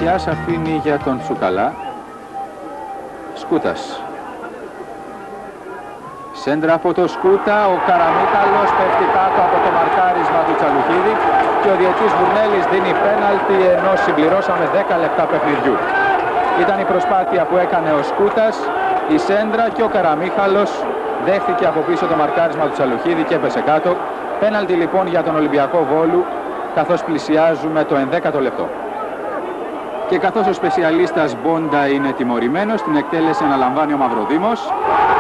Ματιάς αφήνει για τον Τσουκαλά. Σκούτας. Σέντρα από το Σκούτα, ο Καραμίχαλος πέφτει κάτω από το μαρκάρισμα του Τσαλουχίδη και ο διαιτής Βουρνέλης δίνει πέναλτι, ενώ συμπληρώσαμε 10 λεπτά παιχνιδιού. Ήταν η προσπάθεια που έκανε ο Σκούτας, η σέντρα, και ο Καραμίχαλος δέχθηκε από πίσω το μαρκάρισμα του Τσαλουχίδη και έπεσε κάτω. Πέναλτι λοιπόν για τον Ολυμπιακό Βόλου, καθώς πλησιάζουμε το 11ο λεπτό. Και καθώς ο σπεσιαλίστας Μπόντα είναι τιμωρημένος, την εκτέλεση αναλαμβάνει ο Μαυροδήμος.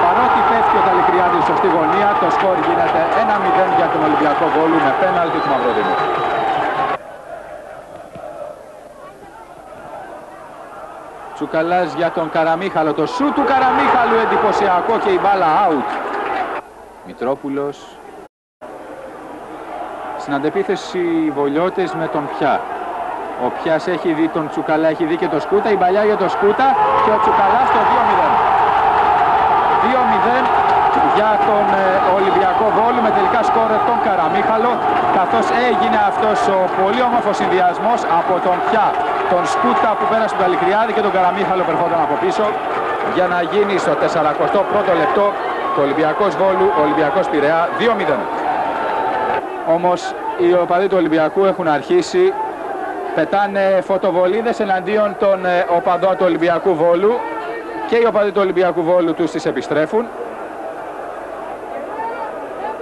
Παρότι πέφτει ο Καλικριάδης σωστή γωνία, το σκορ γίνεται 1-0 για τον Ολυμπιακό Βόλου με πέναλτι του Μαυροδήμου. Τσουκαλάς για τον Καραμίχαλο, το σούτ του Καραμίχαλου εντυπωσιακό και η μπάλα out. Μητρόπουλος. Στην αντεπίθεση οι Βολιώτες με τον Πιά. Ο Πιάς έχει δει τον Τσουκαλά, έχει δει και το Σκούτα, η παλιά για το Σκούτα και ο Τσουκαλάς το 2-0. 2-0 για τον Ολυμπιακό Βόλου με τελικά σκόρ τον Καραμίχαλο, καθώς έγινε αυτός ο πολύ όμορφος συνδυασμός από τον Πιά, τον Σκούτα που πέρασε τον Καλικριάδη και τον Καραμίχαλο που ερχόταν από πίσω για να γίνει στο 41ο λεπτό το Ολυμπιακός Βόλου, Ολυμπιακός Πειραιά 2-0. Όμως οι οπαδοί του Ολυμπιακού έχουν αρχίσει, πετάνε φωτοβολίδες εναντίον των οπαδών του Ολυμπιακού Βόλου και οι οπαδοί του Ολυμπιακού Βόλου τους τις επιστρέφουν.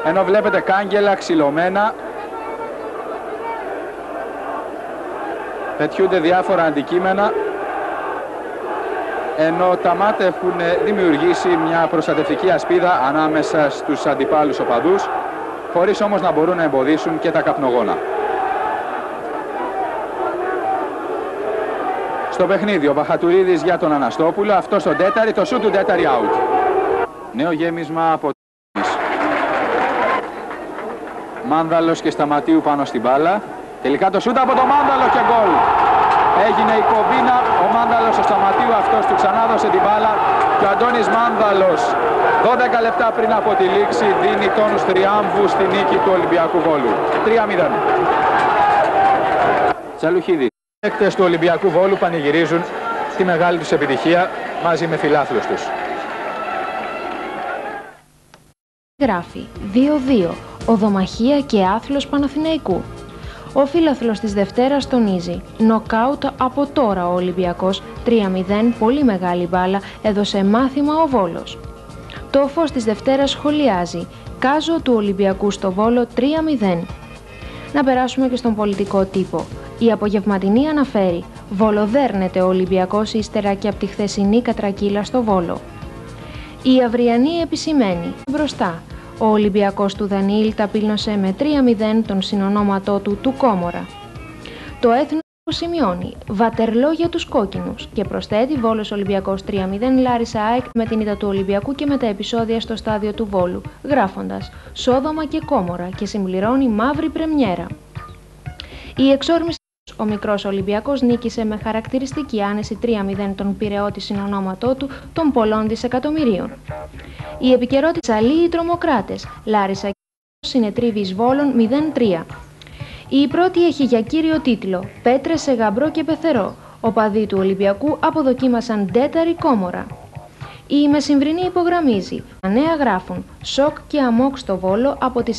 Ενώ βλέπετε κάγκελα ξυλωμένα, πετιούνται διάφορα αντικείμενα, ενώ τα ΜΑΤ έχουν δημιουργήσει μια προστατευτική ασπίδα ανάμεσα στους αντιπάλους οπαδούς, χωρίς όμως να μπορούν να εμποδίσουν και τα καπνογόνα. Στο παιχνίδι ο Μπαχατουρίδης για τον Αναστόπουλο, αυτό στον τέταρη, το σούτ του τέταρη out. Νέο γέμισμα από Μάνδαλος και Σταματίου πάνω στην μπάλα. Τελικά το σούτ από το Μάνδαλο και γκολ. Έγινε η κομπίνα, ο Μάνδαλος, ο Σταματίου αυτός του ξανάδωσε την μπάλα και ο Αντώνης Μάνδαλος 12 λεπτά πριν από τη λήξη δίνει τόνους τριάμβου στη νίκη του Ολυμπιακού Βόλου. 3-0. Τσαλουχίδη. Οι παίκτες του Ολυμπιακού Βόλου πανηγυρίζουν τη μεγάλη τους επιτυχία μαζί με φιλάθλους τους. Γράφει 2-2, οδομαχία και άθλος Παναθηναϊκού. Ο φίλαθλος της Δευτέρας τονίζει νοκάουτ από τώρα ο Ολυμπιακός, 3-0, πολύ μεγάλη μπάλα, έδωσε μάθημα ο Βόλος. Το φως της Δευτέρας σχολιάζει κάζο του Ολυμπιακού στο Βόλο 3-0. Να περάσουμε και στον πολιτικό τύπο. Η απογευματινή αναφέρει βολοδέρνεται ο Ολυμπιακός ύστερα και από τη χθεσινή κατρακύλα στο Βόλο. Η αυριανή επισημαίνει μπροστά. Ο Ολυμπιακός του Δανίλ ταπείλωσε με 3-0 τον συνονόματό του Κόμορα. Το Έθνος σημειώνει βατερλό για τους κόκκινους και προσθέτει Βόλος Ολυμπιακός 3-0 Λάρισα ΑΕΚ με την ήττα του Ολυμπιακού και με τα επεισόδια στο στάδιο του Βόλου, γράφοντας Σόδομα και Κόμορα και συμπληρώνει μαύρη πρεμιέρα. Η εξόρμηση. Ο μικρός Ολυμπιακός νίκησε με χαρακτηριστική άνεση 3-0 τον Πειραιώτη συνονόματό του των πολλών δισεκατομμυρίων. Η επικαιρότητα αλλοί οι τρομοκράτες, Λάρισα και συνετρίβει Βόλων 0-3. Η πρώτη έχει για κύριο τίτλο «Πέτρες σε γαμπρό και πεθερό». Οπαδοί του Ολυμπιακού αποδοκίμασαν τέταρη Κόμορα. Η μεσημβρινή υπογραμμίζει. Τα νέα γράφουν «Σοκ και αμόκ στο Βόλο από τις